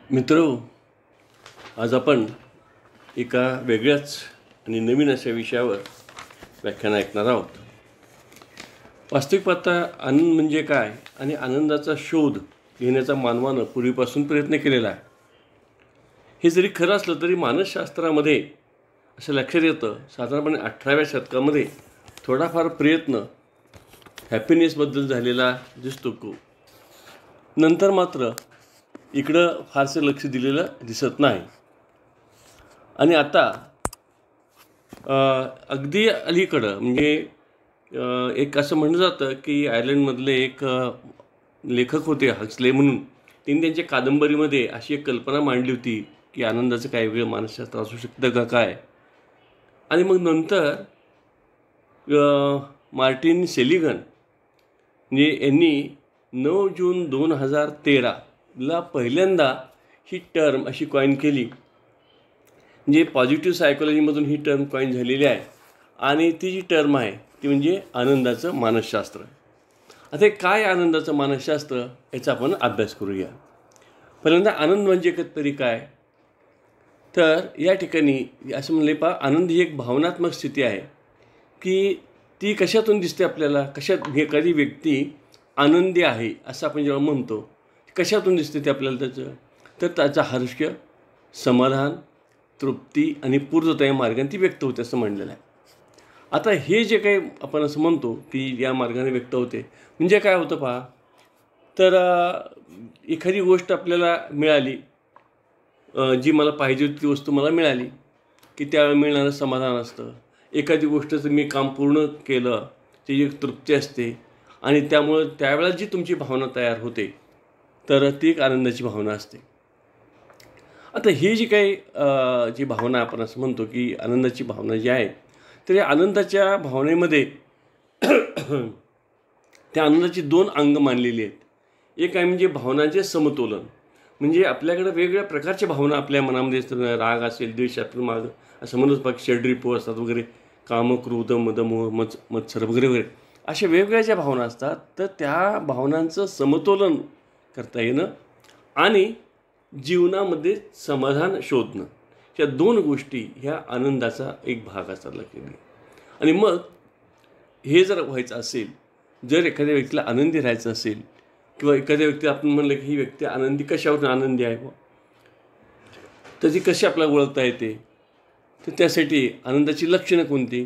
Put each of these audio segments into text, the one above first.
मित्रो, आज आपण एका वेगळ्याच आणि नवीन अशा विषयावर व्याख्यान ऐकणार आहोत. वास्तविक पाहता आनंद म्हणजे काय आणि आनंदाचा शोध घेण्याचा मानवानं पूर्वीपासून प्रयत्न केलेला आहे. हे जरी खरं असलं तरी मानसशास्त्रामध्ये असं लक्षात येतं, साधारणपणे 18व्या शतकामध्ये थोडाफार प्रयत्न हॅपीनेसबद्दल झालेला दिसतो. नंतर मात्र इकडं फारसं लक्ष दिलेलं दिसत नाही. आणि आता अगदी अलीकडं म्हणजे एक असं म्हणलं जातं की आयर्लंडमधले एक लेखक होते हक्सले म्हणून. त्यांनी त्यांच्या कादंबरीमध्ये अशी एक कल्पना मांडली होती की आनंदाचं काय वेगळं मानसशास्त्र असू शकतं का काय. आणि मग नंतर मार्टिन सेलिगन म्हणजे यांनी 9 जून 2013ला पहिल्यांदा ही टर्म अशी कॉइन केली. म्हणजे पॉझिटिव्ह सायकोलॉजीमधून ही टर्म कॉइन झालेली आहे. आणि ती जी टर्म आहे ती म्हणजे आनंदाचं मानसशास्त्र. आता हे काय आनंदाचं मानसशास्त्र याचा आपण अभ्यास करूया. पहिल्यांदा आनंद म्हणजे तरी काय, तर या ठिकाणी असं म्हणले आनंद ही एक भावनात्मक स्थिती आहे की ती कशातून दिसते आपल्याला. कशात एखादी व्यक्ती आनंदी आहे असं आपण जेव्हा म्हणतो, कशातून दिसते ते आपल्याला त्याचं, तर त्याचा हर्ष, समाधान, तृप्ती आणि पूर्णता या मार्गाने ती व्यक्त होते असं म्हणलेलं आहे. आता हे जे काही आपण असं म्हणतो की या मार्गाने व्यक्त होते म्हणजे काय होतं पहा, तर एखादी गोष्ट आपल्याला मिळाली, जी मला पाहिजे होती ती वस्तू मला मिळाली की त्यावेळेला मिळणारं समाधान असतं. एखादी गोष्टचं मी काम पूर्ण केलं त्याची एक तृप्ती असते आणि त्यामुळं त्यावेळेला जी तुमची भावना तयार होते तर ती एक आनंदाची भावना असते. आता ही जी काही जी भावना आपण असं म्हणतो की आनंदाची भावना जी आहे, तर या आनंदाच्या भावनेमध्ये त्या आनंदाची 2 अंग मानलेली आहेत. एक आहे म्हणजे भावनांचे समतोलन. म्हणजे आपल्याकडे वेगवेगळ्या प्रकारच्या भावना आपल्या मनामध्ये असतात. राग असेल, द्वेष असेल, माग असं म्हणूच बाकी षड्रिपू असतात वगैरे, काम, क्रोध, मद, मोह, मत्सर वगैरे वगैरे अशा वेगवेगळ्या ज्या भावना असतात, तर त्या भावनांचं समतोलन करता येणं आणि जीवनामध्ये समाधान शोधणं, या 2 गोष्टी ह्या आनंदाचा एक भाग असतात लक्षात. आणि मग हे जर व्हायचं असेल, जर एखाद्या व्यक्तीला आनंदी राहायचं असेल किंवा एखाद्या व्यक्ती आपण म्हणलं की ही व्यक्ती आनंदी कशावरून आनंदी आहे, तर ती कशी आपल्याला ओळखता येते, तर त्यासाठी आनंदाची लक्षणं कोणती,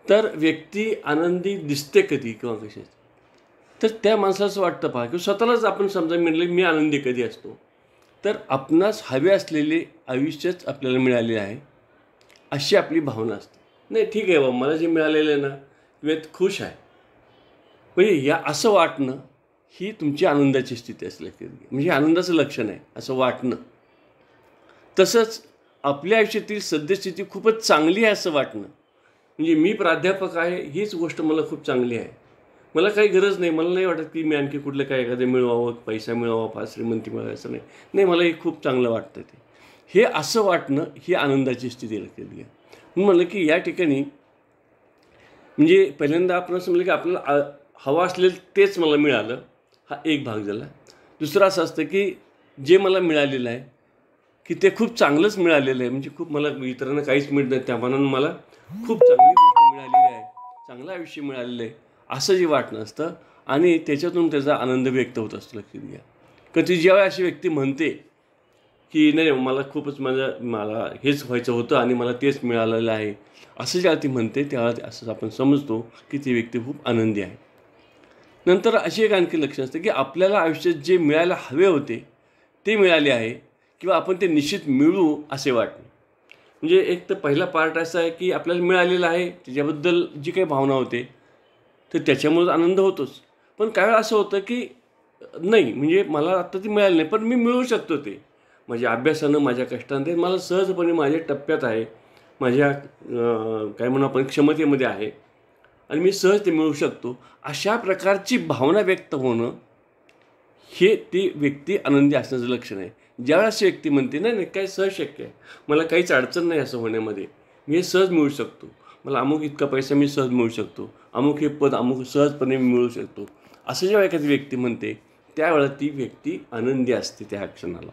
तर व्यक्ती आनंदी दिसते कधी किंवा कशी, तर त्या माणसाला असं वाटतं पहा की स्वतःलाच आपण समजा म्हणलं मी आनंदी कधी असतो, तर आपणास हवे असलेले आयुष्यच आपल्याला मिळाले आहे अशी आपली भावना असते. नाही ठीक आहे बाबा, मला जे मिळालेलं आहे ना मी खुश आहे, म्हणजे या असं वाटणं ही तुमची आनंदाची स्थिती असली म्हणजे आनंदाचं लक्षण आहे असं वाटणं. तसंच आपल्या आयुष्यातील सद्यस्थिती खूपच चांगली आहे असं वाटणं, म्हणजे मी प्राध्यापक आहे हीच गोष्ट मला खूप चांगली आहे, मला काही गरज नाही, मला नाही वाटत की मी आणखी कुठलं काय एखादं मिळवावं, पैसा मिळवावा, फार श्रीमंती मिळावं असं नाही, मला हे खूप चांगलं वाटतं. हे असं वाटणं ही आनंदाची स्थिती लक्षात घ्या. म्हणून म्हणलं की या ठिकाणी म्हणजे पहिल्यांदा आपण असं म्हणलं की आपल्याला हवं असलेलं तेच मला मिळालं, हा एक भाग झाला. दुसरं असं असतं की जे मला मिळालेलं आहे की ते खूप चांगलंच मिळालेलं आहे, म्हणजे खूप मला इतरांना काहीच मिळत नाही, त्या मानानं मला खूप चांगली गोष्ट मिळालेली आहे, चांगलं आयुष्य मिळालेलं आहे असं जे वाटणं असतं. आणि त्याच्यातून त्याचा आनंद व्यक्त होत असतो लक्षात घ्या. कधी जेव्हा अशी व्यक्ती म्हणते की नाही मला खूपच मला हेच व्हायचं होतं आणि मला तेच मिळालेलं आहे असं जेव्हा ती म्हणते, तेव्हा असं आपण समजतो की ती व्यक्ती खूप आनंदी आहे. नंतर अशी एक आणखी लक्षण असतं की आपल्याला आयुष्यात जे मिळायला हवे होते ते मिळाले आहे किंवा आपण ते निश्चित मिळू असे वाटणे. म्हणजे एक तर पहिला पार्ट असा आहे की आपल्याला मिळालेलं आहे त्याच्याबद्दल जी काही भावना होते तर त्याच्यामुळं आनंद होतोच. पण काही वेळा असं होतं की नाही म्हणजे मला आत्ता ते मिळालं नाही पण मी मिळवू शकतो, ते माझ्या अभ्यासानं, माझ्या कष्टानं ते मला सहजपणे माझ्या टप्प्यात आहे, माझ्या काय म्हणू आपण क्षमतेमध्ये आहे आणि मी सहज ते मिळवू शकतो. अशा प्रकारची भावना व्यक्त होणं हे ती व्यक्ती आनंदी असण्याचं लक्षण आहे. ज्यावेळेस अशी व्यक्ती म्हणते नाही काय सहज शक्य आहे, मला काहीच अडचण नाही असं होण्यामध्ये, मी हे सहज मिळवू शकतो, मला अमुक इतका पैसा मी सहज मिळवू शकतो, अमुक हे पद अमुक सहजपणे मी मिळवू शकतो, असं जेव्हा एखादी व्यक्ती म्हणते त्यावेळेला ती व्यक्ती आनंदी असते त्या क्षणाला.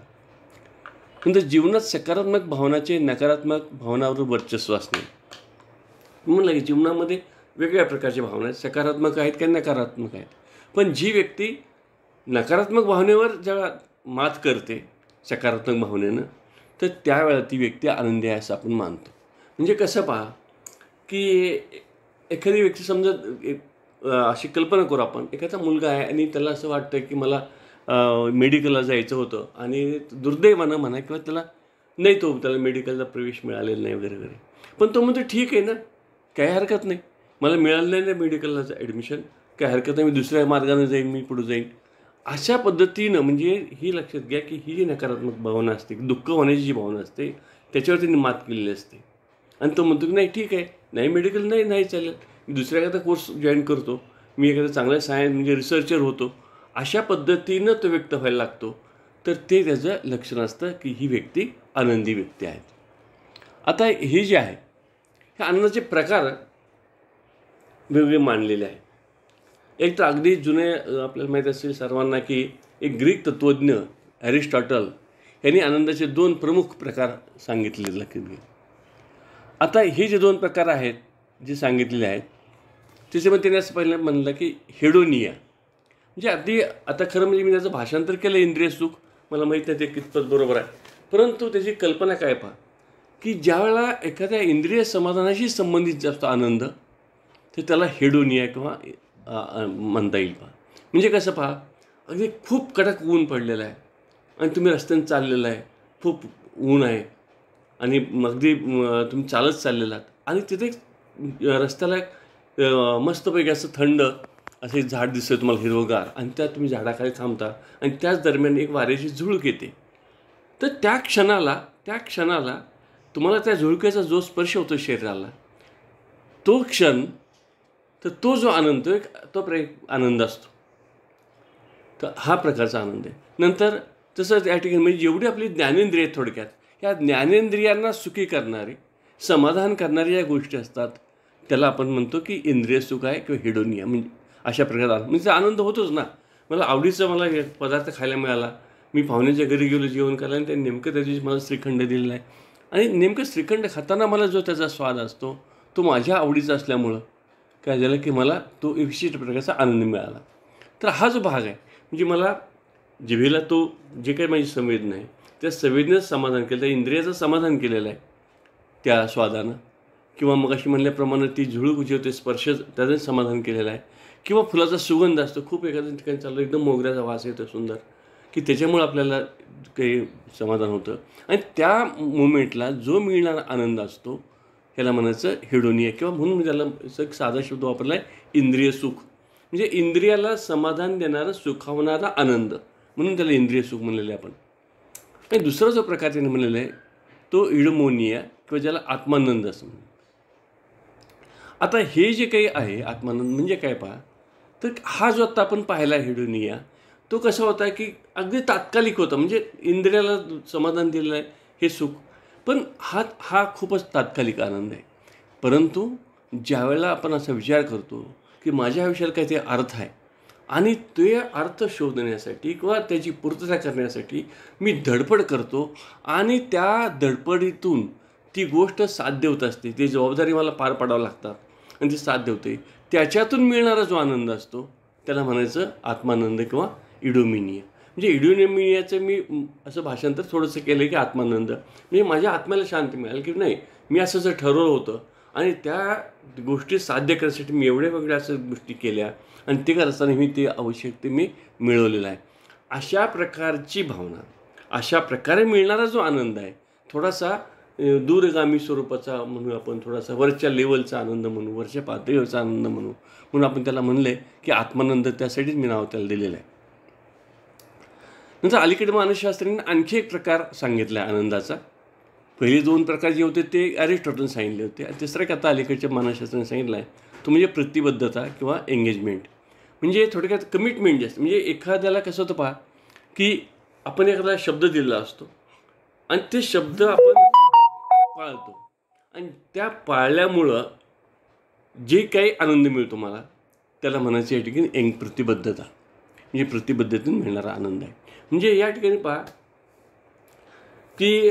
नंतर जीवनात सकारात्मक भावनाचे नकारात्मक भावनावर वर्चस्व असणे. म्हणलं की जीवनामध्ये वेगवेगळ्या प्रकारच्या भावना आहेत, सकारात्मक आहेत का नकारात्मक आहेत. पण जी व्यक्ती नकारात्मक भावनेवर जेव्हा मात करते सकारात्मक भावनेनं, तर त्यावेळेला ती व्यक्ती आनंदी आहे असं आपण मानतो. म्हणजे कसं पहा की एखादी व्यक्ती समजा अशी कल्पना करू आपण, एखादा मुलगा आहे आणि त्याला असं वाटतं की मला मेडिकलला जायचं होतं आणि दुर्दैवानं म्हणा किंवा त्याला मेडिकलला प्रवेश मिळालेला नाही वगैरे वगैरे. पण तो म्हणतो ठीक आहे ना, काही हरकत नाही, मला मिळालं नाही मेडिकलला ॲडमिशन, काही हरकत नाही, मी दुसऱ्या मार्गाने जाईन, मी पुढे जाईन. अशा पद्धतीनं म्हणजे ही लक्षात घ्या की ही जी नकारात्मक भावना असते, दुःख होण्याची जी भावना असते, त्याच्यावर त्यांनी मात केलेली असते. आणि तो म्हणतो की नाही ठीक आहे, नाही मेडिकल नाही चालेल, मी दुसऱ्या एखादा कोर्स जॉईन करतो, मी एखादा चांगला सायन्स म्हणजे रिसर्चर होतो. अशा पद्धतीनं तो व्यक्त व्हायला लागतो. तर ते त्याचं लक्षण असतं की ही व्यक्ती आनंदी व्यक्ती आहे. आता हे जे आहे हे आनंदाचे प्रकार वेगवेगळे मानलेले आहे. एक तर अगदी जुने आपल्याला माहीत असेल सर्वांना की एक ग्रीक तत्त्वज्ञ ॲरिस्टॉटल यांनी आनंदाचे 2 प्रमुख प्रकार सांगितलेले लक्षात. आता हे जे 2 प्रकार आहेत जे सांगितलेले आहेत त्याच्यामध्ये त्याने असं पहिलं म्हणलं की हेडोनिया, म्हणजे अगदी आता खरं म्हणजे मी त्याचं भाषांतर केलं इंद्रिय सुख, मला माहीत नाही ते कितपत बरोबर आहे, परंतु त्याची कल्पना काय पहा की ज्यावेळेला एखाद्या इंद्रिय समाधानाशी संबंधित जास्त आनंद, तर त्याला हेडोनिया किंवा म्हणता येईल. पहा म्हणजे कसं पहा, अगदी खूप कडक ऊन पडलेलं आहे आणि तुम्ही रस्त्याने चाललेलं आहे, खूप ऊन आहे आणि अगदी तुम्ही चालत चाललेला आहात आणि तिथे रस्त्याला मस्तपैकी असं थंड असे झाड दिसतं तुम्हाला हिरवगार, आणि त्यात तुम्ही झाडाखाली थांबता आणि त्याच दरम्यान एक वाऱ्याची झुळूक येते. तर त्या क्षणाला तुम्हाला त्या झुळकेचा जो स्पर्श होतो शरीराला, तो क्षण, तर तो जो आनंद तो आनंद असतो. तर हा प्रकारचा आनंद आहे. नंतर तसंच या ठिकाणी म्हणजे जेवढी आपली ज्ञानेंद्रिय थोडक्यात ह्या ज्ञानेंद्रियांना सुखी करणारी, समाधान करणारी ज्या गोष्टी असतात त्याला आपण म्हणतो की इंद्रिय सुख आहे किंवा हेडोनिया. म्हणजे अशा प्रकारे म्हणजे आनंद होतोच ना. मला हे पदार्थ खायला मिळाला, मी पाहुण्याच्या घरी गेलो जेवण करायला आणि त्यांनी नेमकं त्या दिवशी मला श्रीखंड दिलेला आहे आणि नेमकं श्रीखंड खाताना मला जो त्याचा स्वाद असतो तो माझ्या आवडीचा असल्यामुळं काय झालं की मला तो विशिष्ट प्रकारचा आनंद मिळाला. तर हा जो भाग आहे म्हणजे मला जिभेला तो जे काही माझी संवेदना आहे त्या संवेदनेचं समाधान केलं, त्या इंद्रियाचं समाधान केलेलं आहे त्या स्वादानं, किंवा मग अशी म्हणल्याप्रमाणे ती झुळूक जी होते स्पर्श त्याचं समाधान केलेलं आहे, किंवा फुलाचा सुगंध असतो, खूप एखाद्या ठिकाणी चाललं एकदम मोगऱ्याचा वास येतो सुंदर, की त्याच्यामुळे आपल्याला काही समाधान होतं. आणि त्या मोमेंटला जो मिळणारा आनंद असतो ह्याला म्हणायचं हेडोनिया, किंवा म्हणून मी त्याला एक साधा शब्द वापरला आहे इंद्रिय सुख. म्हणजे इंद्रियाला समाधान देणारा सुखावणारा आनंद, म्हणून त्याला इंद्रिय सुख म्हणलेलं आहे आपण. आणि दुसरा जो प्रकार त्याने म्हणलेला आहे तो इडमोनिया किंवा ज्याला आत्मानंद असं म्हणतात. आता हे जे काही आहे आत्मानंद म्हणजे काय पहा, तर हा जो आत्ता आपण पाहिला हेडोनिया तो कसा होता की अगदी तात्कालिक होता, म्हणजे इंद्रियाला समाधान दिलेलं आहे हे सुख, पण हा खूपच तात्कालिक आनंद आहे. परंतु ज्यावेळेला आपण असा विचार करतो की माझ्या आयुष्याला काहीतरी अर्थ आहे आणि ते अर्थ शोधण्यासाठी किंवा त्याची पूर्तता करण्यासाठी मी धडपड करतो आणि त्या धडपडीतून ती गोष्ट साध्य होत असते, ती जबाबदारी मला पार पाडावं लागतात आणि ती साध्य होते, त्याच्यातून मिळणारा जो आनंद असतो त्याला म्हणायचं आत्मानंद किंवा इडोमिनिया. म्हणजे इडोमिनियाचं मी असं भाषांतर थोडंसं केलं की आत्मानंद म्हणजे माझ्या आत्म्याला शांती मिळाली की नाही, मी असं जर ठरवलं होतं आणि त्या गोष्टी साध्य करण्यासाठी मी एवढ्या वेगळ्या असं गोष्टी केल्या आणि ते करताना मी ते आवश्यक ते मी मिळवलेलं आहे. अशा प्रकारची भावना, अशा प्रकारे मिळणारा जो आनंद आहे थोडासा दूरगामी स्वरूपाचा म्हणून आपण, थोडासा वरच्या लेवलचा आनंद म्हणू, वरच्या पातळीवरचा आनंद म्हणून आपण त्याला म्हणलं आहे की आत्मानंद, त्यासाठीच मी नाव त्याला दिलेलं आहे. नंतर अलीकडे मानसशास्त्रींनी आणखी एक प्रकार सांगितला आहे आनंदाचा. पहिले 2 प्रकार जे होते ते ॲरिस्टॉटलने सांगितले होते, आणि तिसरा एक आता अलीकडच्या मानसशास्त्राने सांगितला आहे तो म्हणजे प्रतिबद्धता किंवा एंगेजमेंट. म्हणजे थोडक्यात कमिटमेंट जास्त. म्हणजे एखाद्याला कसं होतं पहा की आपण एखादा शब्द दिलेला असतो आणि ते शब्द आपण पाळतो आणि त्या पाळल्यामुळं जे काही आनंद मिळतो मला त्याला म्हणायचं या ठिकाणी प्रतिबद्धता, म्हणजे प्रतिबद्धतेतून मिळणारा आनंद आहे. म्हणजे या ठिकाणी पहा की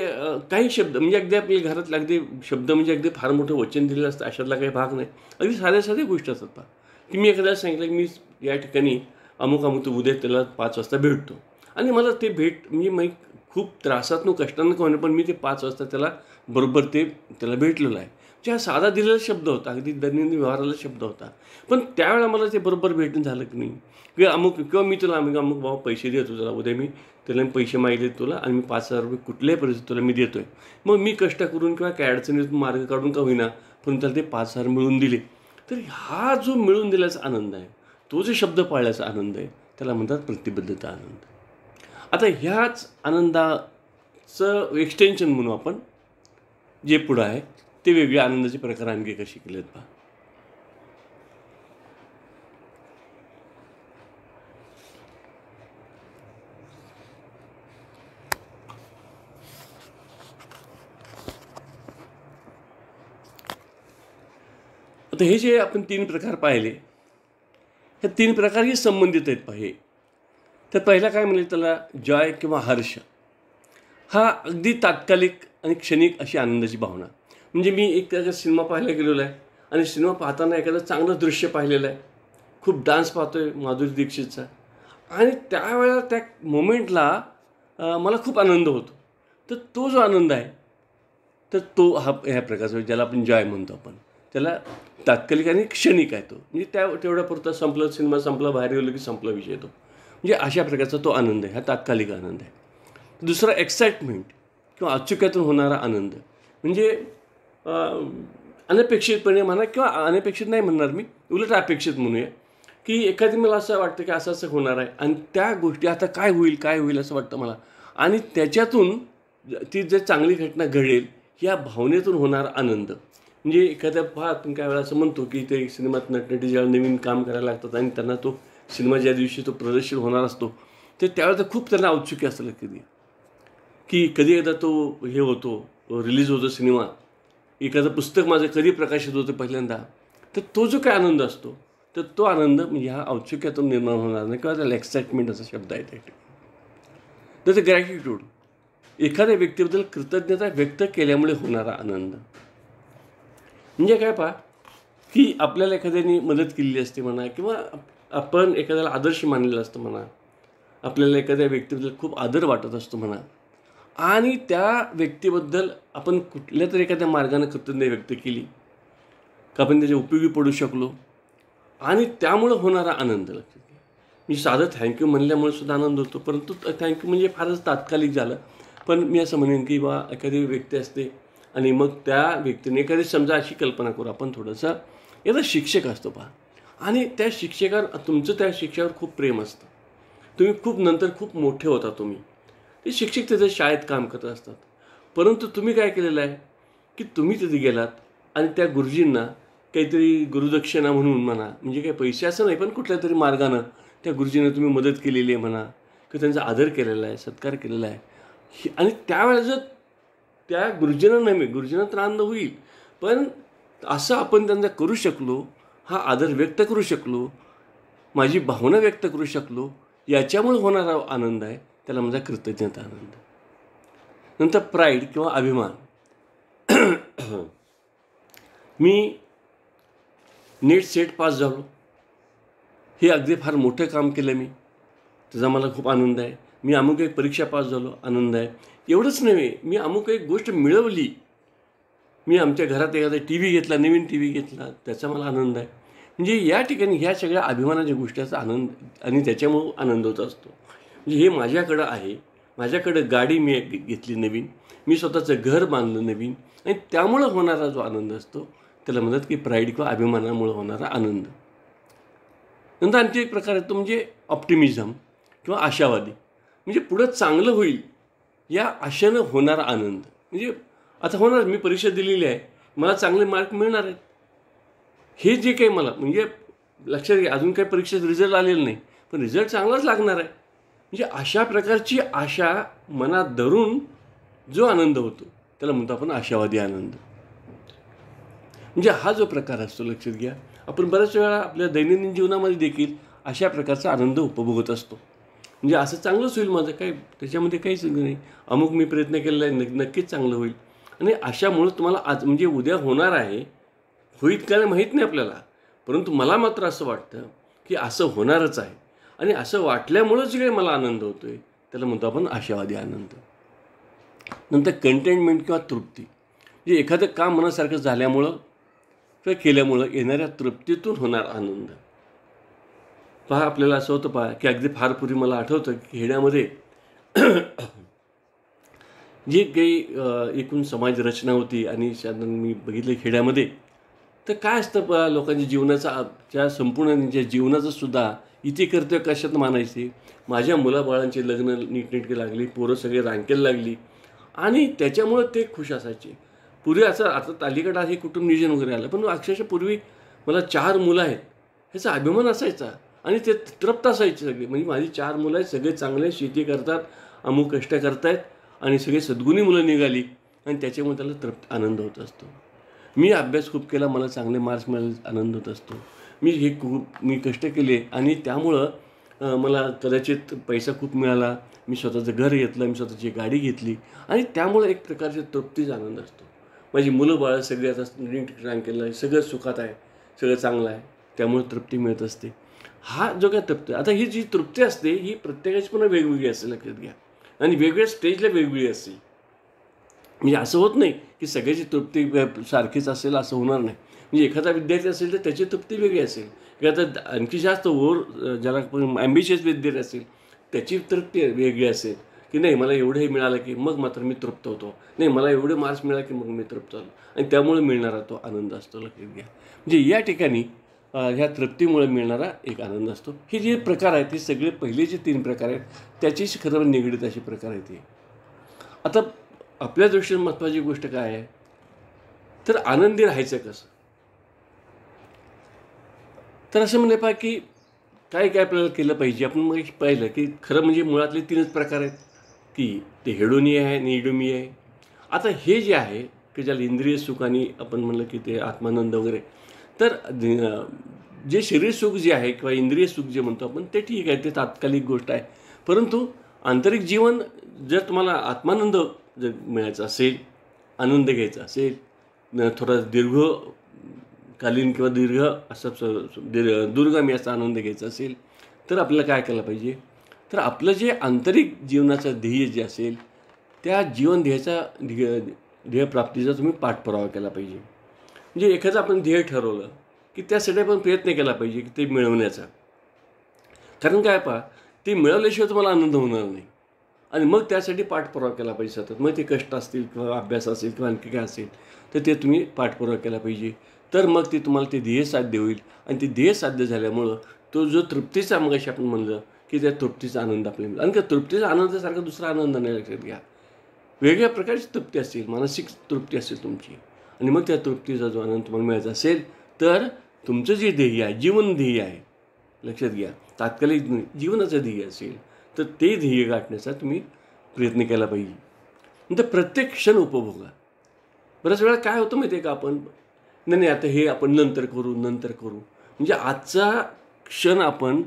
काही शब्द म्हणजे अगदी आपल्या घरातले अगदी शब्द म्हणजे अगदी फार मोठं वचन दिलेलं असतं अशातला काही भाग नाही. अगदी साध्या साध्या गोष्टी असतात पहा, की मी एखाद्याला सांगितलं की मी या ठिकाणी अमुक अमुक उद्या त्याला 5 वाजता भेटतो आणि मला ते भेट म्हणजे मी खूप त्रासातनं कष्टानं का होईना पण मी ते 5 वाजता त्याला बरोबर त्याला भेटलेलं आहे. म्हणजे हा साधा दिलेला शब्द होता, अगदी दैनंदिन व्यवहाराला शब्द होता. पण त्यावेळेला मला ते बरोबर भेटून झालं की नाही किंवा मी तुला अमुक बाबा पैसे देतो तुला उद्या मी त्याला मी पैसे मागितले तुला आणि मी 5,000 रुपये कुठल्याही परिस्थितीत तुला मी देतो आहे. मग मी कष्ट करून किंवा काय अडचणीतून मार्ग काढून का होईना पण त्याला ते 5,000 मिळवून दिले. तर हा जो मिळवून दिल्याचा आनंद आहे, तो जो शब्द पाळल्याचा आनंद आहे, त्याला म्हणतात प्रतिबद्धता आनंद. आता ह्याच आनंदाचं एक्सटेन्शन म्हणू आपण, जे पुढं आहे ते वेगळे आनंदाचे प्रकार आणखी कसे केलेत पहा. आता हे जे आपण 3 प्रकार पाहिले, हे 3 प्रकारही संबंधित आहेत पहा हे. तर पहिला काय म्हणेल त्याला जॉय किंवा हर्ष. हा अगदी तात्कालिक आणि क्षणिक अशी आनंदाची भावना. म्हणजे मी एखादा सिनेमा पाहायला गेलेलो आहे आणि सिनेमा पाहताना एखादं चांगलं दृश्य पाहिलेलं आहे, खूप डान्स पाहतोय माधुरी दीक्षितचा आणि त्यावेळेला त्या मोमेंटला मला खूप आनंद होतो. तर तो जो आनंद आहे तर तो ह्या प्रकारचा ज्याला आपण जॉय म्हणतो आपण, त्याला तात्कालिक आणि क्षणिक आहे तो. म्हणजे तेवढ्यापुरता संपलं, सिनेमा संपला, बाहेर गेलो की संपला विषय तो. म्हणजे अशा प्रकारचा तो आनंद आहे, हा तात्कालिक आनंद आहे. दुसरा एक्साइटमेंट किंवा औत्सुक्यातून होणारा आनंद. म्हणजे अनपेक्षितपणे म्हणा किंवा अनपेक्षित नाही म्हणणार मी, उलट अपेक्षित म्हणूया, की एखादी मला असं वाटतं की असं असं होणार आहे आणि त्या गोष्टी आता काय होईल असं वाटतं मला आणि त्याच्यातून ती जर चांगली घटना घडेल या भावनेतून होणारा आनंद. म्हणजे एखाद्या आपण काय वेळा असं म्हणतो की ते सिनेमात नटनटी ज्यावेळेला नवीन काम करायला लागतात आणि त्यांना तो सिनेमा ज्या दिवशी तो प्रदर्शित होणार असतो तर त्यावेळेला खूप त्यांना औत्सुक्य असतं की कधी एकदा तो हे होतो, रिलीज होतो सिनेमा, एखादं पुस्तक माझं कधी प्रकाशित होतं पहिल्यांदा, तर तो जो काय आनंद असतो तर तो आनंद म्हणजे हा औत्सुक्यातून निर्माण होणार नाही किंवा त्याला एक्साइटमेंट असा शब्द आहे त्या ठिकाणी. तर ग्रॅटिट्यूड, एखाद्या व्यक्तीबद्दल कृतज्ञता व्यक्त केल्यामुळे होणारा आनंद. म्हणजे काय पहा की आपल्याला एखाद्याने मदत केलेली असते म्हणा किंवा आपण एखाद्याला आदर्श मानलेला असतं म्हणा, आपल्याला एखाद्या व्यक्तीबद्दल खूप आदर वाटत असतो म्हणा आणि त्या व्यक्तीबद्दल आपण कुठल्या तरी एखाद्या मार्गाने कृतज्ञता व्यक्त केली का आपण त्याच्या उपयोगी पडू शकलो आणि त्यामुळं होणारा आनंद लक्षात घ्या. मी साधं थँक्यू म्हणल्यामुळे सुद्धा आनंद होतो, परंतु थँक्यू म्हणजे फारच तात्कालिक झालं. पण मी असं म्हणेन की बा एखादी व्यक्ती असते आणि मग त्या व्यक्तीने एखादी समजा अशी कल्पना करू आपण थोडंसं, एखादा शिक्षक असतो पहा आणि त्या शिक्षकावर तुमचं त्या शिक्षकावर खूप प्रेम असतं, तुम्ही खूप नंतर खूप मोठे होता तुम्ही, ते शिक्षक तिथे शाळेत काम करत असतात, परंतु तुम्ही काय केलेलं आहे की तुम्ही तिथे गेलात आणि त्या गुरुजींना काहीतरी गुरुदक्षिणा म्हणून म्हणा, म्हणजे काही पैसे असं नाही पण कुठल्या तरी मार्गानं त्या गुरुजींना तुम्ही मदत केलेली आहे म्हणा किंवा त्यांचा आदर केलेला आहे, सत्कार केलेला आहे आणि त्यावेळेला जर त्या गुरुजींना नाही, गुरुजींना तर आनंद होईल, पण असं आपण त्यांना करू शकलो, हा आदर व्यक्त करू शकलो, माझी भावना व्यक्त करू शकलो, याच्यामुळे होणारा आनंद आहे, त्याला माझा कृतज्ञता आनंद. नंतर प्राईड किंवा अभिमान. मी नेट सेट पास झालो, हे अगदी फार मोठं काम केलं मी, त्याचा मला खूप आनंद आहे. मी अमुक एक परीक्षा पास झालो, आनंद आहे. एवढंच नव्हे, मी अमुक एक गोष्ट मिळवली, मी आमच्या घरात एखादा टी व्ही घेतला, नवीन टी व्ही घेतला, त्याचा मला आनंद आहे. म्हणजे या ठिकाणी ह्या सगळ्या अभिमानाच्या गोष्टीचा आनंद आणि त्याच्यामुळं आनंद होत असतो. म्हणजे हे माझ्याकडं आहे, माझ्याकडं गाडी मी घेतली नवीन, मी स्वतःचं घर बांधलं नवीन आणि त्यामुळं होणारा जो आनंद असतो त्याला म्हणतात की प्राईड किंवा अभिमानामुळं होणारा आनंद. नंतर आणखी एक प्रकार येतो म्हणजे ऑप्टिमिझम किंवा आशावादी. म्हणजे पुढं चांगलं होईल या आशेनं होणारा आनंद. म्हणजे आता होणार, मी परीक्षा दिलेली आहे, मला चांगले मार्क मिळणार आहेत, हे जे काही मला म्हणजे लक्षात घ्या, अजून काही परीक्षेत रिझल्ट आलेला नाही पण रिझल्ट चांगलाच लागणार आहे. म्हणजे अशा प्रकारची आशा मनात धरून जो आनंद होतो त्याला म्हणतो आपण आशावादी आनंद. म्हणजे हा जो प्रकार असतो लक्षात घ्या, आपण बऱ्याच वेळा आपल्या दैनंदिन जीवनामध्ये देखील अशा प्रकारचा आनंद उपभोगत असतो. म्हणजे असं चांगलंच होईल माझं, काय त्याच्यामध्ये काहीच नाही, अमुक मी प्रयत्न केलेला आहे, नक्कीच चांगलं होईल. आणि अशामुळं तुम्हाला आज म्हणजे उद्या होणार आहे, होईल का नाही माहीत नाही आपल्याला, परंतु मला मात्र असं वाटतं की असं होणारच आहे. आणि असं वाटल्यामुळं जे काही मला आनंद होतो आहे त्याला म्हणतो आपण आशावादी आनंद. नंतर कंटेनमेंट किंवा तृप्ती, म्हणजे एखादं काम मनासारखं झाल्यामुळं किंवा केल्यामुळं येणाऱ्या तृप्तीतून होणार आनंद. पहा, आपल्याला असं होतं पहा की अगदी फार पूर्वी मला आठवतं की खेड्यामध्ये जी काही एकूण समाज रचना होती आणि साधारण मी बघितलं खेड्यामध्ये, तर काय असतं लोकांच्या जीवनाचा त्या संपूर्ण त्यांच्या जीवनाचं सुद्धा इथे कर्तव्य कशात मानायचे. माझ्या मुलाबाळांचे लग्न नीटनेटके लागली, पोरं सगळे रांकेला लागली आणि त्याच्यामुळं ते खुश असायचे. पूर्वी असं आता अलीकडं हे कुटुंब नियोजन वगैरे आलं, पण अक्षरशः पूर्वी मला 4 मुलं आहेत ह्याचा अभिमान असायचा आणि ते तृप्त असायचे सगळे. म्हणजे माझी 4 मुलं आहेत, सगळे चांगले शेती करतात, अमुक कष्ट करतायत आणि सगळे सद्गुणी मुलं निघाली आणि त्याच्यामुळे त्याला तृप्त आनंद होत असतो. मी अभ्यास खूप केला, मला चांगले मार्क्स मिळाले, आनंद होत असतो. मी कष्ट केले आणि त्यामुळं मला कदाचित पैसा खूप मिळाला, मी स्वतःचं घर घेतलं, मी स्वतःची गाडी घेतली आणि त्यामुळं एक प्रकारचे तृप्तीचा आनंद असतो. माझी मुलं बाळं सगळे आता केलं आहे, सगळं सुखात आहे, सगळं चांगलं आहे, त्यामुळे तृप्ती मिळत असते. हा जो काय तृप्ती, आता ही जी तृप्ती असते ही प्रत्येकाची पुन्हा वेगवेगळी असते, लक्षात घ्या, आणि वेगवेगळ्या स्टेजला वेगवेगळी असते. म्हणजे असं होत नाही की सगळ्याची तृप्ती सारखीच असेल, असं होणार नाही. म्हणजे एखादा विद्यार्थी असेल तर त्याची तृप्ती वेगळी असेल, एखादा आणखी जास्त ज्याला ॲम्बिशियस विद्यार्थी असेल त्याची तृप्ती वेगळी असेल की नाही मला एवढंही मिळालं की मग मात्र मी तृप्त होतो, नाही मला एवढे मार्क्स मिळाले की मग मी तृप्त झालो, आणि त्यामुळे मिळणारा तो आनंद असतो, लक्षात घ्या. म्हणजे या ठिकाणी ह्या तृप्तीमुळे मिळणारा एक आनंद असतो. हे जे प्रकार आहेत हे सगळे पहिले जे 3 प्रकार आहेत त्याच्याशी खरं निगडीत असे प्रकार आहेत हे. आता आपल्या दृष्टीने महत्त्वाची गोष्ट काय आहे, तर आनंदी राहायचं कसं. तर असं म्हणलं पहा की काय काय आपल्याला केलं पाहिजे. आपण मग पाहिलं की खरं म्हणजे मुळातले 3च प्रकार आहेत की ते हेडोनिया आहे आणि इडोमिया आहे. आता हे जे आहे की ज्याला इंद्रिय सुख आणि आपण म्हणलं की ते आत्मानंद वगैरे, तर जे शरीर सुख जे आहे किंवा इंद्रिय सुख जे म्हणतो आपण ते ठीक आहे, ते तात्कालिक गोष्ट आहे. परंतु आंतरिक जीवन जर तुम्हाला आत्मानंद जर मिळायचा असेल, आनंद घ्यायचा असेल, थोडा दीर्घकालीन किंवा दूरगामी असा आनंद घ्यायचा असेल, तर आपल्याला काय केलं पाहिजे, तर आपलं जे आंतरिक जीवनाचं ध्येय जे असेल त्या जीवन ध्येयप्राप्तीचा तुम्ही पाठपुरावा केला पाहिजे. म्हणजे एखादं आपण ध्येय ठरवलं की त्यासाठी आपण प्रयत्न केला पाहिजे की ते मिळवण्याचा. कारण काय पहा, ते मिळवल्याशिवाय तुम्हाला आनंद होणार नाही आणि मग त्यासाठी पाठपुरावा केला पाहिजे सतत. मग ते कष्ट असतील किंवा अभ्यास असेल किंवा आणखी काय असेल तर ते तुम्ही पाठपुरावा केला पाहिजे. तर मग ते तुम्हाला ते ध्येय साध्य होईल आणि ते ध्येय साध्य झाल्यामुळं तो जो तृप्तीचा, मग अशी आपण म्हणलं की त्या तृप्तीचा आनंद आपल्याला मिळेल. आणि त्या तृप्तीचा आनंदासारखा दुसरा आनंद नाही, लक्षात घ्या. वेगळ्या प्रकारची तृप्ती असेल, मानसिक तृप्ती असेल तुमची, आणि मग त्या तृप्तीचा जो आनंद तुम्हाला मिळायचा असेल तर तुमचं जे ध्येय आहे, जीवन ध्येय आहे, लक्षात घ्या, तात्कालिक जीवनाचं ध्येय असेल तर ते ध्येय गाठण्याचा तुम्ही प्रयत्न केला पाहिजे. नंतर प्रत्येक क्षण उपभोगा. बऱ्याच वेळा काय होतं माहिती आहे का, आपण नाही आता हे आपण नंतर करू म्हणजे आजचा क्षण आपण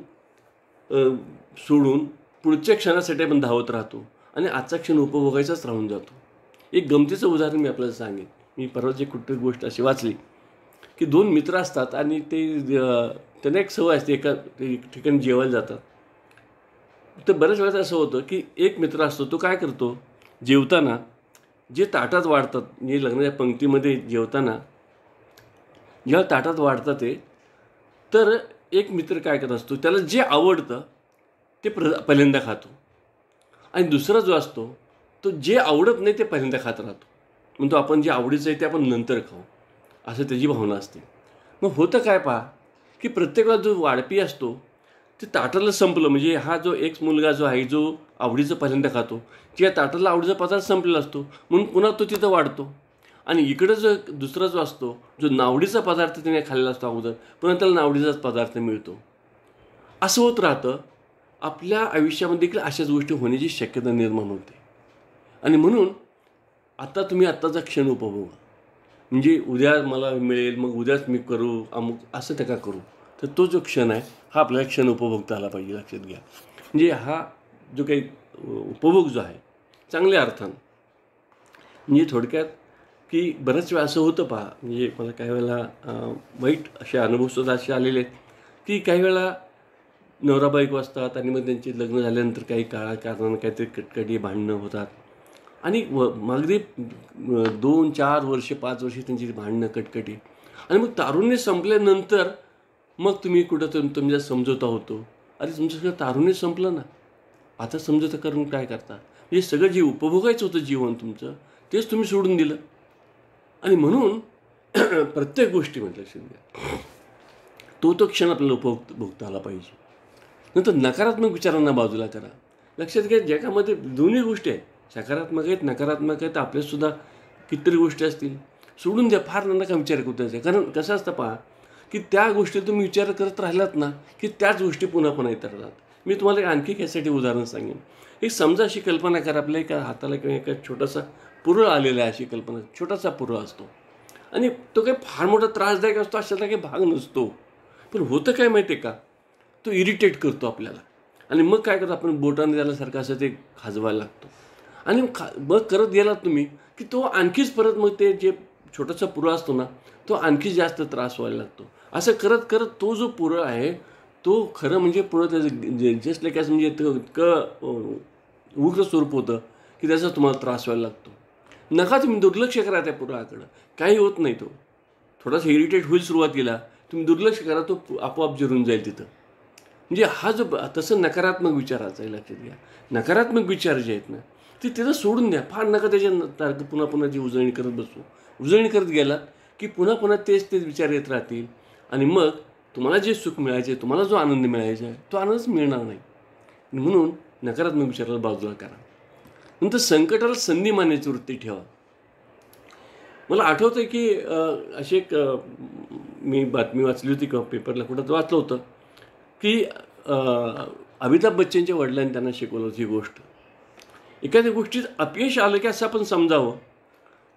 सोडून पुढच्या क्षणासाठी आपण धावत राहतो आणि आजचा क्षण उपभोगायचाच राहून जातो. एक गमतीचं उदाहरण मी आपल्याला सांगेन. मी परवाची कुठली गोष्ट अशी वाचली की 2 मित्र असतात आणि ते त्यांना एक सवय असते, एका ठिकाणी जेवायला जातात. तर बऱ्याच वेळेस असं होतं की एक मित्र असतो, तो काय करतो, जेवताना जे ताटात वाढतात, म्हणजे लग्नाच्या पंक्तीमध्ये जेवताना जेव्हा ताटात वाढतात ते, तर एक मित्र काय करत असतो, त्याला जे आवडतं ते पहिल्यांदा खातो आणि दुसरा जो असतो तो जे आवडत नाही ते पहिल्यांदा खात राहतो. म्हणतो आपण जे आवडीचं आहे ते आपण नंतर खाऊ, असं त्याची भावना असते. मग होतं काय पहा की प्रत्येकाला जो वाढपी असतो ते ताटाला संपलं, म्हणजे हा जो एक मुलगा जो आहे जो आवडीचं पहिल्यांदा खातो, त्या ताटाला आवडीचा पदार्थ संपलेला असतो म्हणून पुन्हा तो तिथं वाढतो. आणि इकडं जो दुसरा जो असतो, जो नावडीचा पदार्थ त्याने खाल्लेला असतो अगोदर, पुन्हा त्याला नावडीचाच पदार्थ मिळतो. असं होत राहतं. आपल्या आयुष्यामध्ये देखील अशाच गोष्टी होण्याची शक्यता निर्माण होते. आणि म्हणून आता तुम्ही आत्ताचा क्षण उपभोगा. म्हणजे उद्या मला मिळेल, मग उद्याच मी करू अमुक, असं त्या का करू. तर तो जो क्षण आहे हा आपल्याला क्षण उपभोगता आला पाहिजे, लक्षात घ्या. म्हणजे हा जो काही उपभोग जो आहे चांगल्या अर्थानं, म्हणजे थोडक्यात की बऱ्याच वेळा असं होतं पहा, म्हणजे मला काही वेळेला वाईट असे अनुभवसुद्धा असे आलेले आहेत की काही वेळा नवरा बायको असतात आणि मग त्यांचे लग्न झाल्यानंतर काही कारणानं काहीतरी कटकटी भांडणं होतात आणि अगदी 2-4 वर्ष 5 वर्षे त्यांची भांडणं कटकटी आणि मग तारुण्य संपल्यानंतर मग तुम्ही कुठं तुमचा समझोता होतो. अरे तुमचं सगळं तारुण्य संपलं ना, आता समझोता करून काय करता? हे सगळं जे उपभोगायचं होतं जीवन तुमचं तेच तुम्ही सोडून दिलं. आणि म्हणून प्रत्येक गोष्टीमध्ये लक्षात घ्या, तो क्षण आपल्याला भोगता आला पाहिजे. नंतर नकारात्मक विचारांना बाजूला करा. लक्षात घ्या, जगामध्ये दोन्ही गोष्टी आहेत, सकारात्मक आहेत नकारात्मक आहेत. आपल्यासुद्धा कितीतरी गोष्टी असतील, सोडून द्या. फार नका विचार करायचा. कारण कसं असतं पहा की त्या गोष्टी तुम्ही विचार करत राहिलात ना की त्याच गोष्टी पुन्हा पुन्हा येत राहतात. मी तुम्हाला आणखी यासाठी उदाहरण सांगेन. एक समजा अशी कल्पना करा, आपल्या एका हाताला किंवा एका छोटासा पुरळ आलेला आहे, अशी कल्पना. छोटासा पुरळ असतो आणि तो काही फार मोठा त्रासदायक असतो अशातला काही भाग नसतो. पण होतं काय माहिती आहे का, तो इरिटेट करतो आपल्याला आणि मग काय करतो आपण बोटाने त्याला सारखं असं ते खाजवायला लागतो आणि मग करत गेलात तुम्ही की तो आणखीच परत मग ते जे छोटासा पुरळ असतो ना तो आणखी जास्त त्रास व्हायला लागतो. असं करत करत तो जो पुरळ आहे तो खरं म्हणजे पुरळ त्याचं जस्ट लाईक असं म्हणजे इतकं उग्र स्वरूप होतं की त्याचा तुम्हाला त्रास व्हायला लागतो. नका तुम्ही दुर्लक्ष करा त्या पुरळाकडं, काही होत नाही. तो थोडासा इरिटेट होईल सुरुवातीला, तुम्ही दुर्लक्ष करा, तो आपोआप जिरून जाईल तिथं. म्हणजे हा जो तसं नकारात्मक विचाराचा आहे, लक्षात घ्या. नकारात्मक विचार जे आहेत ना ते तिथं सोडून द्या. फार नका त्याच्या पुन्हा पुन्हा जी उजळणी करत बसू. उजळणी करत गेलात की पुन्हा पुन्हा तेच विचार येत राहतील आणि मग तुम्हाला जे सुख मिळायचे, तुम्हाला जो आनंद मिळायचा आहे तो आनंदच मिळणार नाही. म्हणून नकारात्मक विचाराला बाजूला करा. नंतर संकटाला संधी मानण्याची वृत्ती ठेवा. मला आठवतं की अशी एक मी बातमी वाचली होती किंवा पेपरला कुठं वाचलं होतं की अमिताभ बच्चनच्या वडिलांनी त्यांना शिकवलं होती ही गोष्ट. एखाद्या गोष्टीत अपयश आलं की असं आपण समजावं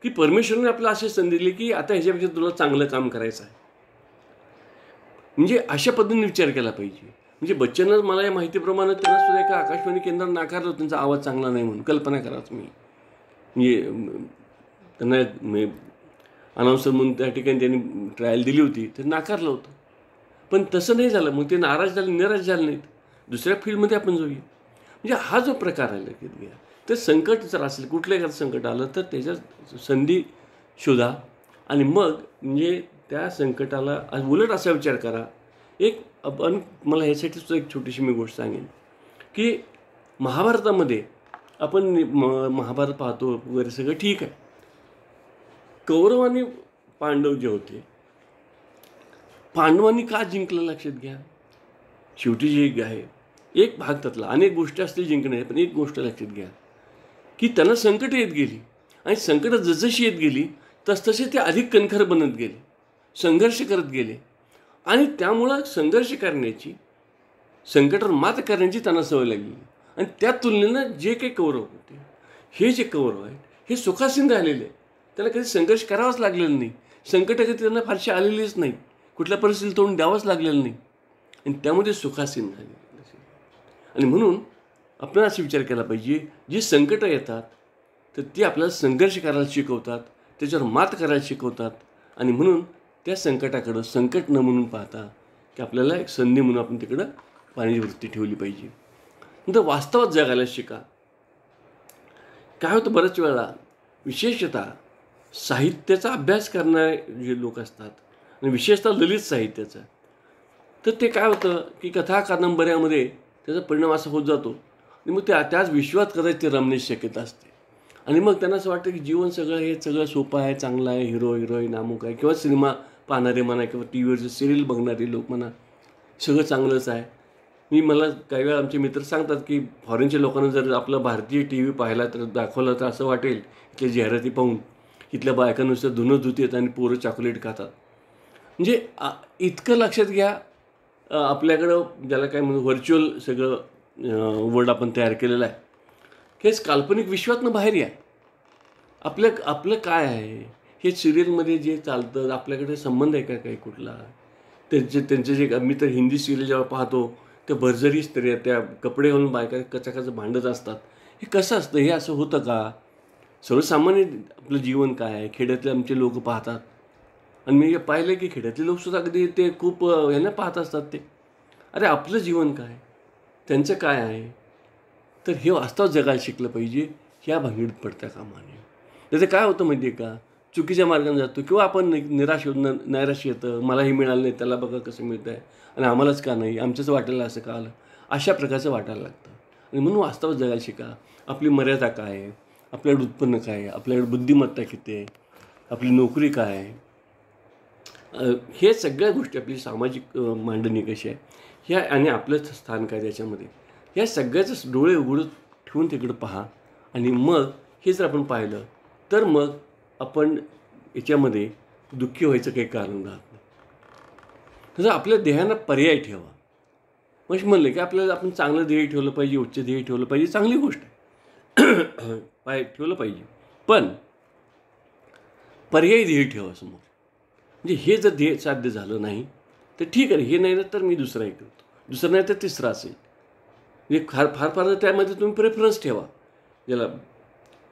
की परमेश्वराने आपल्याला अशी संधी दिली की आता ह्याच्यापेक्षा तुला चांगलं काम करायचं आहे. म्हणजे अशा पद्धतीने विचार केला पाहिजे. म्हणजे बच्चनच मला या माहितीप्रमाणे त्यांना सुद्धा एका आकाशवाणी केंद्रात नाकारलं, त्यांचा आवाज चांगला नाही म्हणून. कल्पना करा तुम्ही. म्हणजे त्यांना अनाऊन्सर म्हणून त्या ठिकाणी त्यांनी ट्रायल दिली होती, ते नाकारलं होतं. पण तसं नाही झालं. मग ते नाराज झाले, निराश झाले नाहीत. दुसऱ्या फील्डमध्ये आपण जाऊया. म्हणजे हा जो प्रकार आहे लक्षात घ्या. तर संकट जर असेल, कुठलं एखादं संकट आलं तर त्याच्यात संधी शोधा आणि मग म्हणजे त्या संकटाला उलट असा विचार करा. एक आपण मला ह्यासाठी सुद्धा एक छोटीशी मी गोष्ट सांगेन की महाभारतामध्ये आपण महाभारत पाहतो वगैरे सगळं ठीक आहे. कौरव आणि पांडव जे होते, पांडवांनी का जिंकलं लक्षात घ्या. शेवटी जे आहे एक भाग त्यातला, अनेक गोष्टी असतील जिंकणे, पण एक गोष्ट लक्षात घ्या की त्यांना संकट येत गेली आणि संकट जसजशी येत गेली तसतसे ते अधिक कणखर बनत गेले, संघर्ष करत गेले आणि त्यामुळं संघर्ष करण्याची, संकटावर मात करण्याची त्यांना सवय लागली. आणि त्या तुलनेनं जे काही कौरव होते, हे जे कौरव आहेत हे सुखासीन राहिलेले. त्याला कधी संघर्ष करावाच लागलेला नाही. संकट कधी त्यांना फारशी आलेलीच नाही. कुठल्या परिस्थितीला तोंड द्यावंच लागलेलं नाही आणि त्यामध्ये सुखासीन झाले. आणि म्हणून आपण असा विचार केला पाहिजे, जी संकटं येतात तर ती आपल्याला संघर्ष करायला शिकवतात, त्याच्यावर मात करायला शिकवतात. आणि म्हणून त्या संकटाकडं संकट न म्हणून पाहता की आपल्याला एक संधी म्हणून आपण तिकडं पाहण्याची वृत्ती ठेवली पाहिजे. नंतर वास्तवात जगायला शिका. काय होतं बऱ्याच वेळा विशेषतः साहित्याचा अभ्यास करणारे जे लोक असतात आणि विशेषतः ललित साहित्याचा, तर ते काय होतं की कथा कादंबऱ्यामध्ये त्याचा परिणाम असा होत जातो आणि मग त्याच विश्वात कदाचित ते रमण्याची शक्यता असते. आणि मग त्यांना असं वाटतं की जीवन सगळं सोपं आहे, चांगलं आहे, हिरो हिरोईन अमुक आहे, किंवा सिनेमा पाहणारे म्हणा किंवा टी व्हीवरचे सिरियल बघणारे लोक म्हणा, सगळं चांगलंच आहे. मला काही वेळा आमचे मित्र सांगतात की फॉरेनच्या लोकांना जर आपलं भारतीय टी व्ही पाहिला तर दाखवला तर असं वाटेल इथल्या जाहिराती पाहून इथल्या बायका नुसतं धुणं धुतात आणि पोरं चॉकलेट खातात. म्हणजे इतकं लक्षात घ्या, आपल्याकडं ज्याला काय म्हणून व्हर्च्युअल सगळं वर्ल्ड आपण तयार केलेलं आहे. हेच काल्पनिक विश्वातनं बाहेर या. आपलं काय आहे हे सिरियलमध्ये जे चालतं, आपल्याकडे संबंध आहे का काही कुठला. त्यांचे जे मी तर हिंदी सिरियल जेव्हा पाहतो त्या भरजरी स्त्रिया त्या कपडे घालून बायका कचाकच भांडत असतात. हे कसं असतं? हे असं होतं का? सर्वसामान्य आपलं जीवन काय आहे? खेड्यातले आमचे लोक पाहतात आणि मी पाहिलं की खेड्यातले लोकसुद्धा अगदी ते खूप ह्यानं पाहत असतात ते. अरे आपलं जीवन काय? त्यांचं काय आहे? तर हे वास्तव जगायला शिकलं पाहिजे. ह्या भानगडीत पडता कामा नये. त्याचं काय होतं माहिती आहे का? चुकीच्या मार्गाने जातो किंवा आपण निराश होऊन नैराश्य येतं. मला हे मिळालं नाही, त्याला बघा कसं मिळतं आहे आणि आम्हालाच का नाही? आमच्याच वाटेला असं का आलं? अशा प्रकारचं वाटायला लागतं. आणि म्हणून वास्तव जगायला शिका. आपली मर्यादा काय आहे? आपल्याकडे उत्पन्न काय आहे? आपल्याकडे बुद्धिमत्ता किती आहे? आपली नोकरी काय आहे? हे सगळ्या गोष्टी आपली सामाजिक मांडणी कशी आहे ह्या आणि आपलं स्थान काय त्याच्यामध्ये ह्या सगळ्याचं डोळे उघडून ठेवून तिकडं पहा. आणि मग हे जर आपण पाहिलं तर मग आपण याच्यामध्ये दुःखी व्हायचं काही कारण राहत नाही. तसं आपल्या ध्येयांना पर्याय ठेवा. म्हणजे म्हणलं की आपल्याला आपण चांगलं ध्येय ठेवलं पाहिजे, उच्च ध्येय ठेवलं पाहिजे, चांगली गोष्ट आहे. ठेवलं पाहिजे, पण पर्यायी ध्येय ठेवा समोर. म्हणजे हे जर ध्येय साध्य झालं नाही तर ठीक आहे, हे नाही ना तर मी दुसरा एक करतो, दुसरं नाही तर तिसरा असेल. म्हणजे फार त्यामध्ये तुम्ही प्रेफरन्स ठेवा ज्याला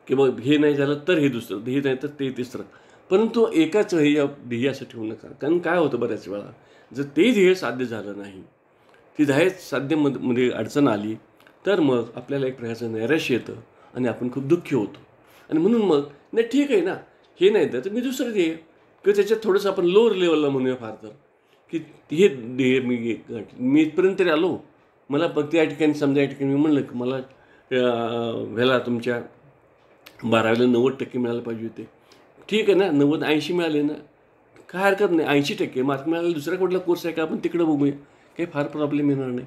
की मग हे नाही झालं तर हे दुसरं, हे नाही तर ते तिसरं. परंतु एकाच ध्येय असं ठेवू नका. कारण काय होतं बऱ्याच वेळा जर ते ध्येय साध्य झालं नाही, ती ध्येय मध्ये अडचण आली तर मग आपल्याला एक प्रकारचं नैराश्य येतं आणि आपण खूप दुःखी होतो. आणि म्हणून मग नाही ठीक आहे ना, हे नाही तर मी दुसरं ध्येय किंवा त्याच्यात थोडंसं आपण लोअर लेवलला म्हणूया फार तर की हे ध्येय मी इथपर्यंत तरी आलो. मला फक्त या ठिकाणी समजा या ठिकाणी मी म्हणलं की मला ह्याला तुमच्या 12वीला 90% मिळायला पाहिजे होते. ठीक आहे ना, 90-80 मिळाले ना, काय हरकत नाही. 80% मार्क मिळाले, दुसरा कुठला कोर्स आहे का आपण तिकडं बघूया, काही फार प्रॉब्लेम येणार नाही.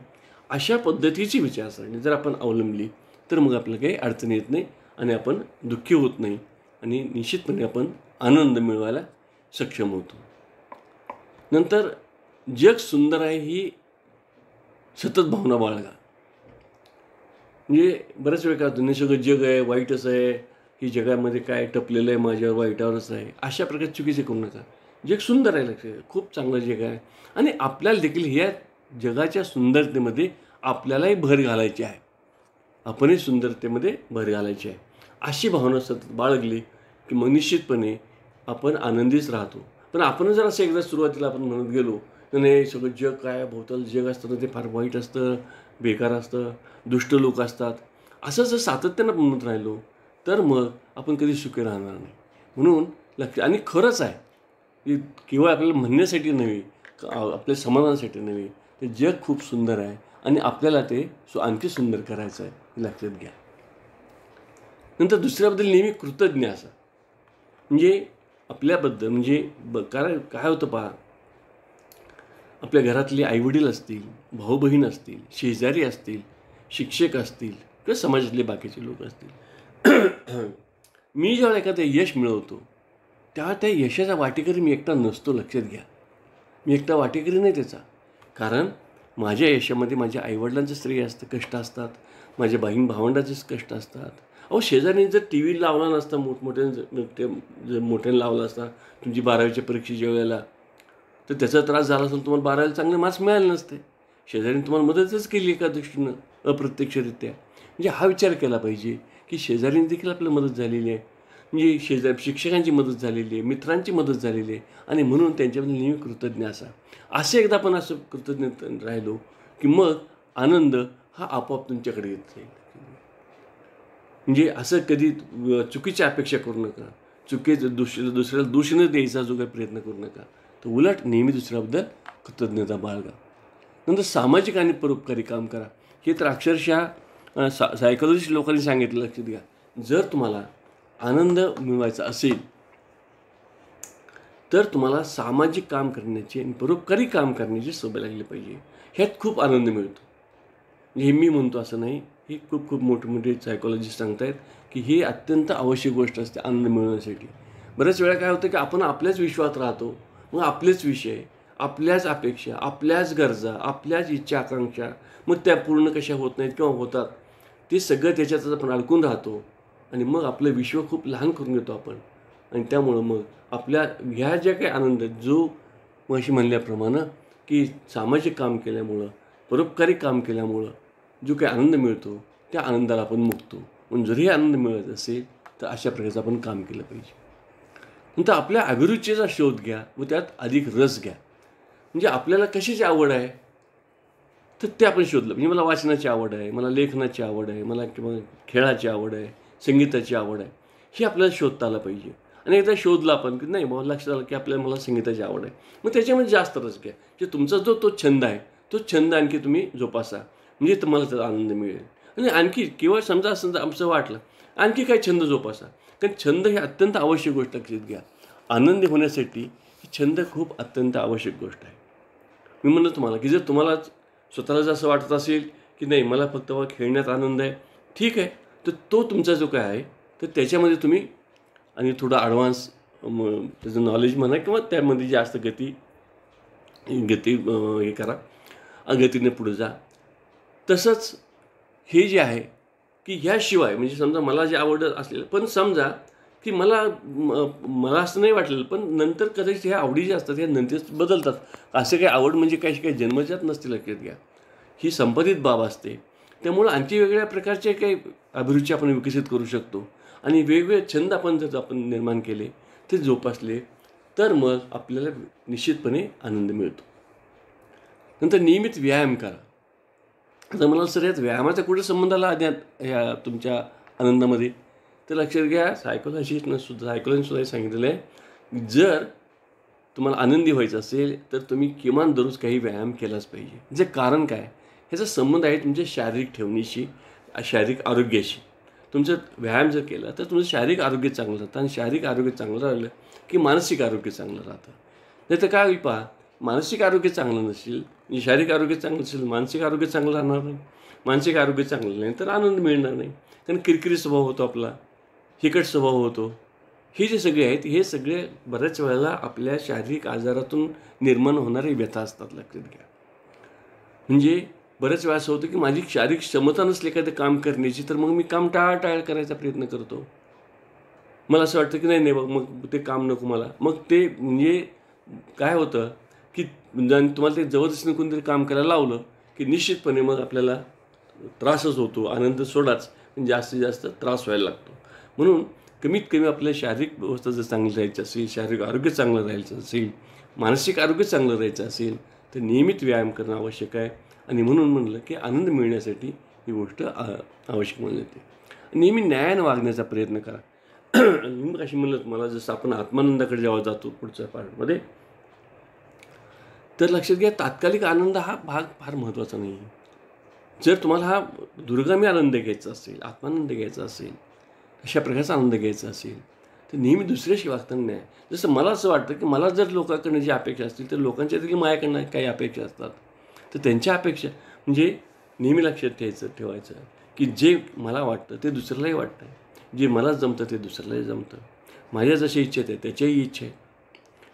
अशा पद्धतीची विचारसरणी जर आपण अवलंबली तर मग आपल्याला काही अडचण येत नाही आणि आपण दुःखी होत नाही आणि निश्चितपणे आपण आनंद मिळवायला सक्षम होतो. नंतर जग सुंदर आहे ही सतत भावना बाळगा. म्हणजे बऱ्याच वेळ काय होतं, नाही सगळं जग आहे वाईटच आहे, ही जगामध्ये काय टपलेलं आहे माझ्यावर, वाईटावरच आहे, अशा प्रकारे चुकीचे करू नका. जग सुंदर आहे, लक्ष खूप चांगलं जग आहे आणि आपल्याला देखील ह्या जगाच्या सुंदरतेमध्ये आपल्यालाही भर घालायची आहे, आपणही सुंदरतेमध्ये भर घालायची आहे. अशी भावना सतत बाळगली की मग निश्चितपणे आपण आनंदीच राहतो. पण आपण जर असं एकदा सुरुवातीला आपण म्हणत गेलो तर नाही सगळं जग काय भोवताल जग असतं ना ते फार वाईट असतं, बेकार असतं, दुष्ट लोक असतात, असं जर सातत्यानं म्हणत राहिलो तर मग आपण कधी सुखी राहणार नाही. म्हणून लक्ष आणि खरंच आहे की केवळ आपल्याला म्हणण्यासाठी नव्हे, आपल्या समाधानासाठी नव्हे, ते जग खूप सुंदर आहे आणि आपल्याला ते आणखी सुंदर करायचं आहे हे लक्षात घ्या. नंतर दुसऱ्याबद्दल नेहमी कृतज्ञ असा. म्हणजे आपल्याबद्दल म्हणजे कारण काय होतं पहा, आपल्या घरातले आईवडील असतील, भाऊ बहीण असतील, शेजारी असतील, शिक्षक असतील किंवा समाजातले बाकीचे लोक असतील. मी जेव्हा एखादं यश मिळवतो तेव्हा त्या यशाचा वाटेकरी मी एकटा नसतो, लक्षात घ्या. मी एकटा वाटेकरी नाही त्याचा. कारण माझ्या यशामध्ये माझ्या आईवडिलांचं श्रेय असतं, कष्ट असतात, माझ्या बहीण भावंडाचेच कष्ट असतात. अहो शेजारीने जर टी व्ही लावला नसता मोठ्याने लावला असता तुमची 12वीच्या परीक्षेच्या वेळेला तर त्याचा त्रास झाला असेल, तुम्हाला 12वीला चांगले मार्क्स मिळाले नसते. शेजारीने तुम्हाला मदतच केली एका दृष्टीनं अप्रत्यक्षरित्या. म्हणजे हा विचार केला पाहिजे की शेजारीने देखील आपल्याला मदत झालेली आहे, म्हणजे शिक्षकांची मदत झालेली आहे, मित्रांची मदत झालेली आहे आणि म्हणून त्यांच्याबद्दल नेहमी कृतज्ञ असा. असं एकदा आपण असं कृतज्ञ राहिलो की मग आनंद हा आपोआप तुमच्याकडे येत जाईल. म्हणजे असं कधी चुकीची अपेक्षा करू नका, चुकीचं दुसऱ्याला दोष न द्यायचा जो काही प्रयत्न करू नका, तर उलट नेहमी दुसऱ्याबद्दल कृतज्ञता बाळगा. नंतर सामाजिक आणि परोपकारी काम करा. हे तर अक्षरशः सायकोलॉजिस्ट लोकांनी सांगितलं, लक्षात घ्या. जर तुम्हाला आनंद मिळवायचा असेल तर तुम्हाला सामाजिक काम करण्याची आणि परोपकारी काम करण्याची सवय लागली पाहिजे. ह्यात खूप आनंद मिळतो. हे मी म्हणतो असं नाही, हे खूप खूप मोठे सायकोलॉजिस्ट सांगत आहेत की ही अत्यंत आवश्यक गोष्ट असते आनंद मिळवण्यासाठी. बऱ्याच वेळा काय होतं की आपण आपल्याच विश्वात राहतो, मग आपलेच विषय, आपल्याच अपेक्षा, आपल्याच गरजा, आपल्याच इच्छा आकांक्षा मग त्या पूर्ण कशा होत नाहीत किंवा होतात, ते सगळं त्याच्यातच आपण अडकून राहतो आणि मग आपलं विश्व खूप लहान करून घेतो आपण. आणि त्यामुळं मग आपल्या ह्या ज्या काही आनंद जो मशी म्हणल्याप्रमाणे की सामाजिक काम केल्यामुळं परोपकारी काम केल्यामुळं जो काही आनंद मिळतो त्या आनंदाला आपण मुकतो. म्हणून जरी आनंद मिळत असेल तर अशा प्रकारचं आपण काम केलं पाहिजे. नंतर आपल्या अभिरुचीचा शोध घ्या व त्यात अधिक रस घ्या. म्हणजे आपल्याला कशाची आवड आहे तर ते आपण शोधलं. म्हणजे मला वाचनाची आवड आहे, मला लेखनाची आवड आहे, मला किंवा खेळाची आवड आहे, संगीताची आवड आहे, हे आपल्याला शोधता आलं पाहिजे. आणि एकदा शोधलं आपण की नाही बाबा लक्षात आलं की आपल्याला मला संगीताची आवड आहे, मग त्याच्यामध्ये जास्त रस घ्या. की तुमचा जो तो छंद आहे तो छंद आणखी तुम्ही जोपासा, म्हणजे तुम्हाला त्याचा आनंद मिळेल. आणि आणखी केवळ समजा आमचं वाटलं आणखी काही छंद जोपासा, कारण छंद हे अत्यंत आवश्यक गोष्ट लक्षात घ्या. आनंदी होण्यासाठी छंद खूप अत्यंत आवश्यक गोष्ट आहे. मी म्हणलं तुम्हाला की जर तुम्हाला स्वतःला जर असं वाटत असेल की नाही मला फक्त खेळण्यात आनंद आहे, ठीक आहे, तर तो तुमचा जो काय आहे तर त्याच्यामध्ये तुम्ही आणि थोडं ॲडव्हान्स त्याचं नॉलेज म्हणा किंवा त्यामध्ये जास्त गती हे करा, गतीने पुढे जा. तसंच हे जे आहे की ह्याशिवाय म्हणजे समजा मला जे आवडत असलेलं, पण समजा की मला असं नाही वाटलेलं, पण नंतर कदाचित ह्या आवडी ज्या असतात ह्या नंतर बदलतात. असं काही आवड म्हणजे काही जन्मजात नसते, लक्षात घ्या. ही संपादित बाब असते. त्यामुळं आणखी वेगळ्या प्रकारचे काही अभिरुची आपण विकसित करू शकतो. आणि वेगवेगळे छंद आपण जर आपण निर्माण केले ते जोपासले तर मग आपल्याला निश्चितपणे आनंद मिळतो. नंतर नियमित व्यायाम करा. आता मला सर यात व्यायामाचा कुठे संबंध आला ह्या तुमच्या आनंदामध्ये, तर लक्षात घ्या सायकोलॉजीसुद्धा हे सांगितलेलं आहे जर तुम्हाला आनंदी व्हायचं असेल तर तुम्ही किमान दररोज काही व्यायाम केलाच पाहिजे. जे कारण काय, ह्याचा संबंध आहे तुमच्या शारीरिक ठेवणीशी, शारीरिक आरोग्याशी. तुमचं व्यायाम जर केला तर तुमचं शारीरिक आरोग्य चांगलं राहतं आणि शारीरिक आरोग्य चांगलं राहिलं की मानसिक आरोग्य चांगलं राहतं. नाही तर काय होईल पहा, मानसिक आरोग्य चांगलं नसेल म्हणजे शारीरिक आरोग्य चांगलं नसेल, मानसिक आरोग्य चांगलं राहणार नाही. मानसिक आरोग्य चांगलं नाही तर आनंद मिळणार नाही, कारण किरकिरी स्वभाव होतो आपला, हिकट स्वभाव होतो. हे जे सगळे आहेत हे सगळे बऱ्याच वेळेला आपल्या शारीरिक आजारातून निर्माण होणारे व्यथा असतात, लक्षात घ्या. म्हणजे बऱ्याच वेळा असं होतं की माझी शारीरिक क्षमता नसली एखादं काम करण्याची तर मग मी काम टाळाटाळ करायचा प्रयत्न करतो. मला असं वाटतं की नाही मग ते काम नको मला. मग ते म्हणजे काय होतं की तुम्हाला ते जबरदस्तीने कोणतरी काम करायला लावलं की निश्चितपणे मग आपल्याला त्रासच होतो. आनंद सोडाच, पण जास्तीत जास्त त्रास व्हायला लागतो. म्हणून कमीत कमी आपल्या शारीरिक व्यवस्था जर चांगली राहायची असेल, शारीरिक आरोग्य चांगलं राहायचं असेल, मानसिक आरोग्य चांगलं राहायचं असेल तर नियमित व्यायाम करणं आवश्यक आहे. आणि म्हणून म्हणलं की आनंद मिळण्यासाठी ही गोष्ट आवश्यक म्हणून येते. नेहमी न्यायानं वागण्याचा प्रयत्न करा. मी कशी म्हणलं मला जसं आपण आत्मानंदाकडे जेव्हा जातो पुढच्या पार्टमध्ये, तर लक्षात घ्या तात्कालिक आनंद हा भाग फार महत्त्वाचा नाही आहे. जर तुम्हाला हा दूरगामी आनंद घ्यायचा असेल, आत्मानंद घ्यायचा असेल, अशा प्रकारचा आनंद घ्यायचा असेल तर नेहमी दुसऱ्याशी वागताना नाही. जसं मला असं वाटतं की मला जर लोकांकडनं जी अपेक्षा असतील तर लोकांच्या देखील माझ्याकडनं काही अपेक्षा असतात, तर त्यांच्या अपेक्षा म्हणजे नेहमी लक्षात ठेवायचं की जे मला वाटतं ते दुसऱ्यालाही वाटतं, जे मला जमतं ते दुसऱ्यालाही जमतं, माझ्या जशा इच्छा आहेत त्याच्याही इच्छा आहेत.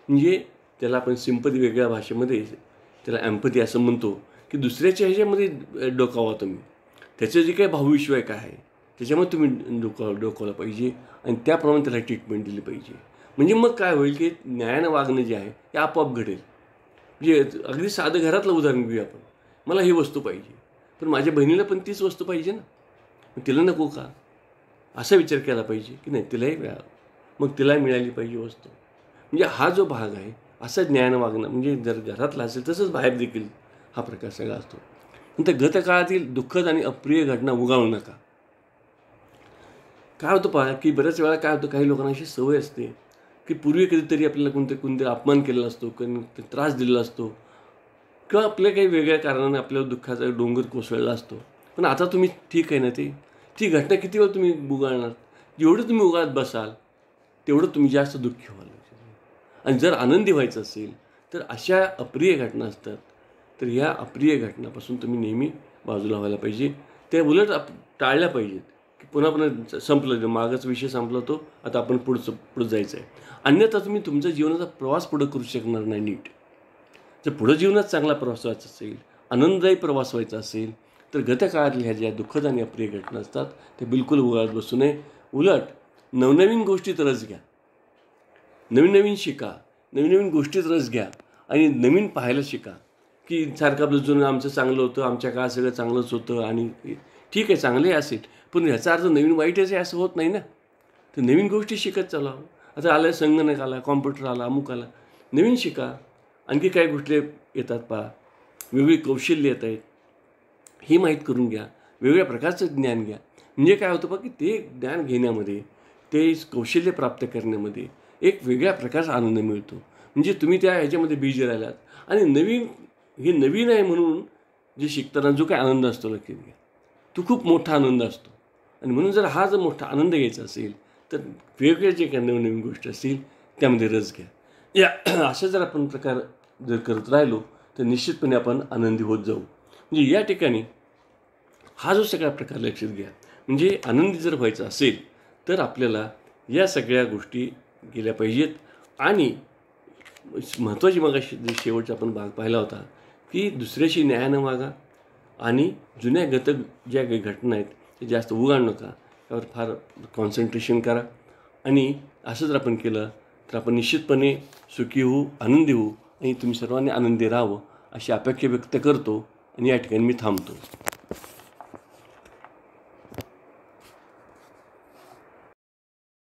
म्हणजे त्याला आपण सिंपती वेगळ्या भाषेमध्ये त्याला एम्पथी असं म्हणतो की दुसऱ्याच्या ह्याच्यामध्ये डोकावा तुम्ही, त्याचं जे काही भावविश्व आहे काय आहे त्याच्यामध्ये तुम्ही डोकावलं पाहिजे आणि त्याप्रमाणे त्याला ट्रीटमेंट दिली पाहिजे. म्हणजे मग काय होईल की न्यायानं वागणं जे आहे ते आपोआप घडेल. म्हणजे अगदी साधं घरातलं उदाहरण घेऊया आपण. मला ही वस्तू पाहिजे पण माझ्या बहिणीला पण तीच वस्तू पाहिजे ना, मग तिला नको का, असा विचार केला पाहिजे की नाही तिलाही मिळालं, मग तिलाही मिळाली पाहिजे वस्तू. म्हणजे हा जो भाग आहे असं ज्ञानं वागणं, म्हणजे जर घरातला असेल तसंच बाहेर देखील हा प्रकार सगळा असतो. नंतर गतकाळातील दुःखद आणि अप्रिय घटना उगाळू नका. काय होतं पहा की बऱ्याच वेळा काय होतं, काही लोकांना अशी सवय असते की पूर्वी कधीतरी आपल्याला कोणतरी अपमान केलेला असतो, त्रास दिलेला असतो किंवा आपल्या काही वेगळ्या कारणाने आपल्याला दुःखाचा डोंगर कोसळला असतो. पण आता तुम्ही ठीक आहे ना, ती घटना किती वेळ तुम्ही उगाळणार, जेवढं तुम्ही उगाळत बसाल तेवढं तुम्ही जास्त दुःखी व्हाल. आणि जर आनंदी व्हायचं असेल तर अशा अप्रिय घटना असतात, तर ह्या अप्रिय घटनापासून तुम्ही नेहमी बाजूला व्हायला पाहिजे. त्या उलट टाळल्या पाहिजेत की पुन्हा संपलं, मागच विषय संपला तो, आता आपण पुढं जायचं आहे. अन्यथा तुम्ही तुमच्या जीवनाचा प्रवास पुढं करू शकणार नाही नीट. जर पुढं जीवनात चांगला प्रवास व्हायचा असेल, आनंददायी प्रवास व्हायचा असेल तर गतकाळातल्या ह्या ज्या दुःखद आणि अप्रिय घटना असतात त्या बिलकुल उगाळत बसू नये. उलट नवनवीन गोष्टीत रस घ्या, नवीन नवीन शिका, नवीन नवीन गोष्टीत रस घ्या आणि नवीन पाहायला शिका. की सारखं आपलं जुनं आमचं चांगलं होतं, आमच्या काळात सगळं चांगलंच होतं आणि ठीक आहे चांगलंही असेल, पण ह्याचा अर्थ नवीन वाईटच आहे असं होत नाही ना. तर नवीन गोष्टी शिकत चालावं. आता आलं संगणक आला, कॉम्प्युटर आला, अमुक आला, नवीन शिका. आणखी काही गोष्टी येतात पहा, वेगळी कौशल्य येत आहेत, हे माहीत करून घ्या. वेगवेगळ्या प्रकारचं ज्ञान घ्या. म्हणजे काय होतं बघा की ते ज्ञान घेण्यामध्ये, ते कौशल्य प्राप्त करण्यामध्ये एक वेगळ्या प्रकारचा आनंद मिळतो. म्हणजे तुम्ही त्या ह्याच्यामध्ये बिझी राहिलात आणि हे नवीन आहे म्हणून जे शिकताना जो काही आनंद असतो लक्षात घ्या, तो खूप मोठा आनंद असतो. आणि म्हणून जर मोठा आनंद घ्यायचा असेल तर वेगवेगळे जे काही नवीन गोष्टी असतील त्यामध्ये रस घ्या. या अशा जर आपण प्रकार जर करत राहिलो तर निश्चितपणे आपण आनंदी होत जाऊ. म्हणजे या ठिकाणी हा जो सगळा प्रकार लक्षात घ्या. म्हणजे आनंदी जर व्हायचं असेल तर आपल्याला या सगळ्या गोष्टी केल्या पाहिजेत. आणि महत्त्वाची मगाशी शेवटचा आपण भाग पाहिला होता की दुसऱ्याशी न्यायानं वागा आणि जुन्या ज्या काही घटना आहेत ते जास्त उगाळू नका, त्यावर फार कॉन्सन्ट्रेशन करा. आणि असं जर आपण केलं तर आपण निश्चितपणे सुखी होऊ, आनंदी होऊ आणि तुम्ही सर्वांनी आनंदी राहावं अशी अपेक्षा व्यक्त करतो आणि या ठिकाणी मी थांबतो.